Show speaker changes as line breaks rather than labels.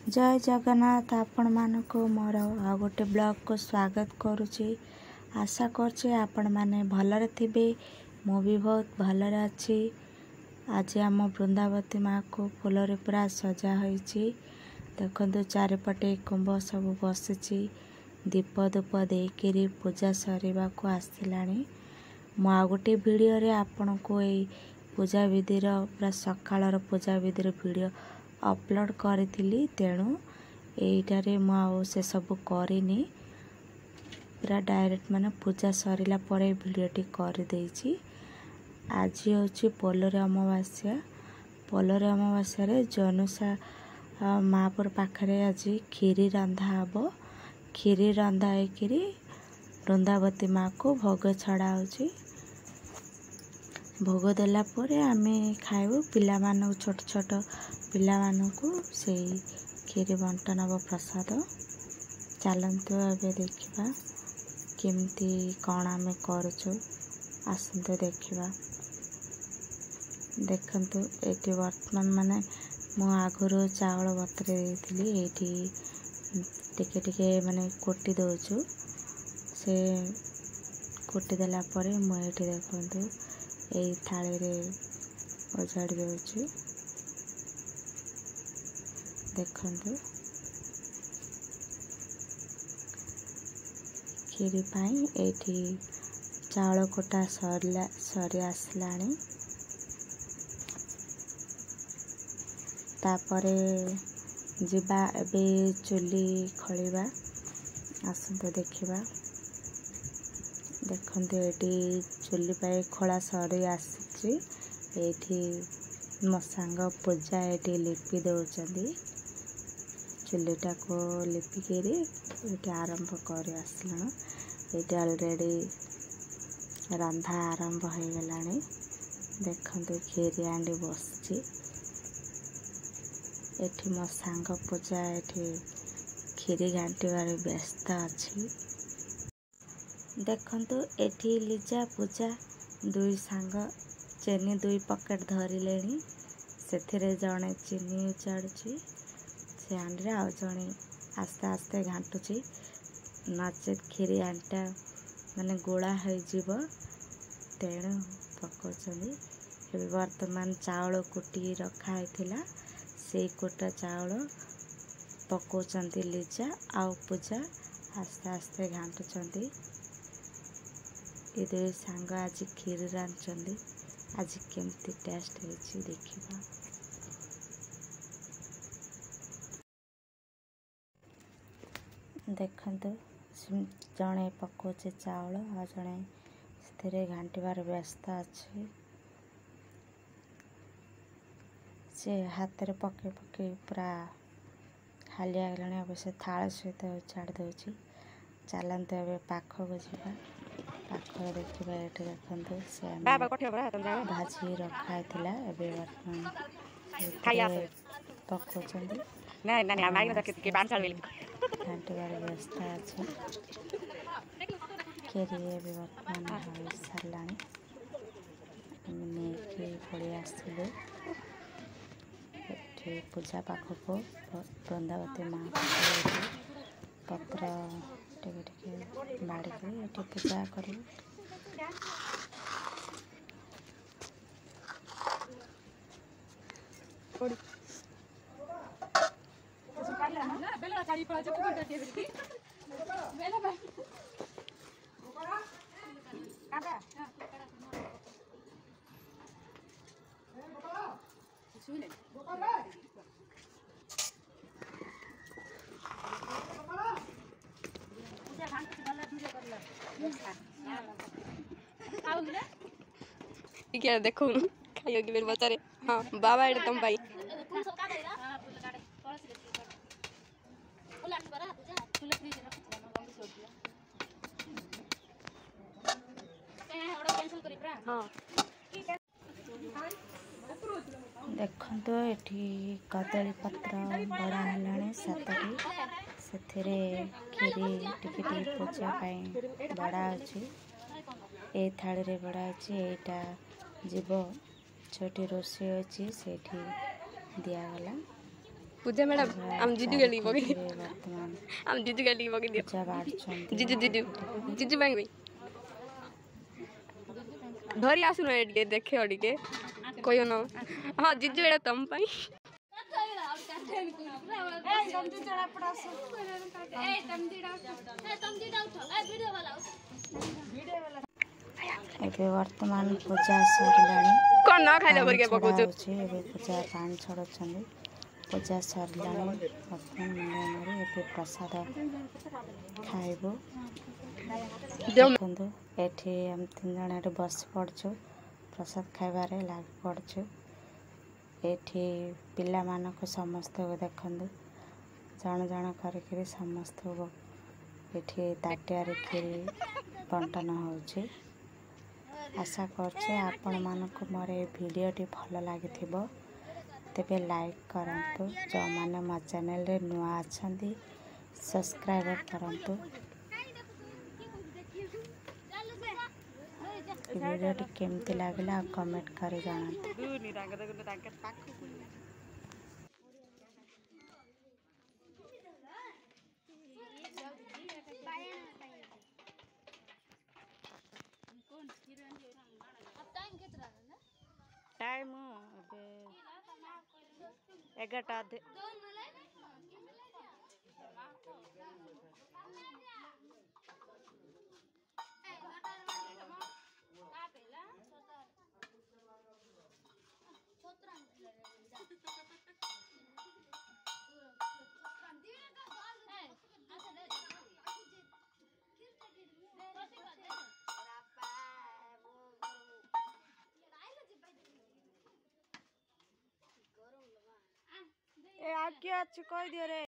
जय जगन्नाथ आपण मानक मोर आ गोटे ब्लॉग को स्वागत करुच्ची। आशा करछे आपण माने भलरे थिबे। मु भी बहुत भलरे अच्छी। आज आम वृंदावती माँ को फूलरे पूरा सजा होईची। देखंतु चारिपटे कुंभ सब बसिची। दीप धूप देकरी पूजा सरीबा को आसिलानी। मु आ गोटे वीडियो रे आपण को ए पूजा विधिर पूरा सकाळर पूजा विधिर वीडियो अपलोड करी। तेणु एइटारे मु से सब करिनी। पूरा डायरेक्ट माने पूजा सरिला परे वीडियोटी कर देइची। आज होची पोलरे अमावास्या। पोलरे अमावास्या रे जनुषा महापुर पाखरे आज खीरी रंधा हबो। खीरी रंधा होइकिरी वृंदावती माँ को भोग छड़ा होची। भोग देला परे आमे खाइबो। पिला मानक छोट छोट पिला मानकू से खीरी बंटन हब प्रसाद। चलतु ए देखा केमती कौन आम करुचु। आसतु देखा। देखंतु एटी वर्तमान माने मु आगुरु चावल बतरे देइथिली। एटी टिके टिके माने कोटी दउछु। से कोटी देला परे मु एटी देखंतु एई थाली रे ओजाड़ी दउछु। देखंतु खीरी पाई एठी चावल कोटा सरी आसलानी। तापरे जिबा एबे चुली खलिबा। आसंतु देखिबा। देखंतु एटी चुली पाई खला सरी आसी। एठी मो सांग पूजा एटी लिपि दउचंदी। चुलीटा को लिपिकेरी ये आरंभ कर आसला। ये ऑलरेडी रंधा आरंभ हो गलानी। देखंतु खीरी आंडी बसची। एठी मो सांग पूजा एठी खीरी घांटीबार व्यस्त अछि। देखंतु एठी लिजा पूजा दुई सांग चेनी दुई पकेट धरिलेनी। सेथिरे जणे चीनी उचाड़ुची। से आंडी आ जणे आस्ते आस्ते घांटुची। नचेत खीरी आंटा माने गोला हो जीव। तेणु पकाउछंदी। एबे वर्तमान चावल कुटी रखा हैथिला। से कोटा चावल पकाउछंदी लिजा आउ पूजा आस्ते आस्ते घांटुछंदी। ए दुई सांग आज खीरी रांधछंदी। आज केमती टेस्ट होइछि देखिबा। देखंतु जड़े पकाउचे चावल आ जड़े से घांटीबार व्यस्त अच्छे। से हाथ रे पके पके पूरा खाली आगलानी। अब से थाल सहित छाड़ दउची। चलतु ए पाख को जीवा। पाख देखा। ये देखते से भाजी रखा है। एबे वर्तमान पकाउछंदी। घांटीबार व्यस्त अच्छे। खीरी एबे वर्तमान हो सारानी। नहीं पड़े आसलु पूजा पाखक वृंदावती माँ पत्र टिके टिके बाड़ी पूजा कर।
क्या देखो खाइयो कि मेरे बचारे। हाँ बाबा एडे तुम भाई हाँ।
देखंतु एठी कदली पत्र बड़ा हलाने सातटी। सेथिरे खीरी टिके टिके पूजा पाई बड़ा अछि। ए थाली रे बड़ा अछि। एटा जीव छोटी रोषे अछि सेठी दिया गला।
पूजा मैडम हम जीजू के लिए बगे
वर्तमान
हम जीजू के लिए बगे दियो
पूजा बाढ़ुଛନ୍ତି
जीजू जीजू जीजू बैंक भाई धरी आसु ना एडिके देखे अडिके कोयो न हां जीजू एडा तम पई
ଏବେ ବର୍ତ୍ତମାନ ପୂଜା ସରିଲାଣି।
कोन ना खाइले करके
ଛଡ଼ା
बगो
ହେଉଛି ଏବେ ପୂଜା ପାଣି ଛଡ଼ଉଛନ୍ତି। ପୂଜା ସରିଲାଣି ବର୍ତ୍ତମାନ ମୁଣ୍ଡରେ ଏବେ ପ୍ରସାଦ ଖାଇବୁ। ଦେଖନ୍ତୁ ଏଠି ଆମେ 3 ଜଣ ଏଠି ବସି ପଡ଼ୁଛୁ ପ୍ରସାଦ ଖାଇବାରେ ଲାଗି ପଡ଼ୁଛୁ। ଏଠି ପିଲାମାନଙ୍କୁ ସମସ୍ତଙ୍କୁ ଦେଖନ୍ତୁ ଜଣ ଜଣ କରିକିରି ସମସ୍ତଙ୍କୁ ଏଠି ତାଟିଆରେ କ୍ଷୀରି ବଣ୍ଟନ ହେଉଛି। आशा କରୁଛି ଆପଣମାନଙ୍କୁ ମୋର ଏ ଭିଡ଼ିଓଟି ଭଲ ଲାଗିଥିବ। ତେବେ ଲାଇକ୍ କରନ୍ତୁ। ଯେଉଁମାନେ ମୋ ଚ୍ୟାନେଲରେ ନୂଆ ଅଛନ୍ତି ସବସ୍କ୍ରାଇବ୍ କରନ୍ତୁ। ଏ ଭିଡ଼ିଓଟି କେମିତି ଲାଗିଲା କମେଣ୍ଟ କରି ଜଣାନ୍ତୁ। टाइम ଏବେ 11ଟା ଅଧେ। ए आ किए अच्छे कह दियो रे।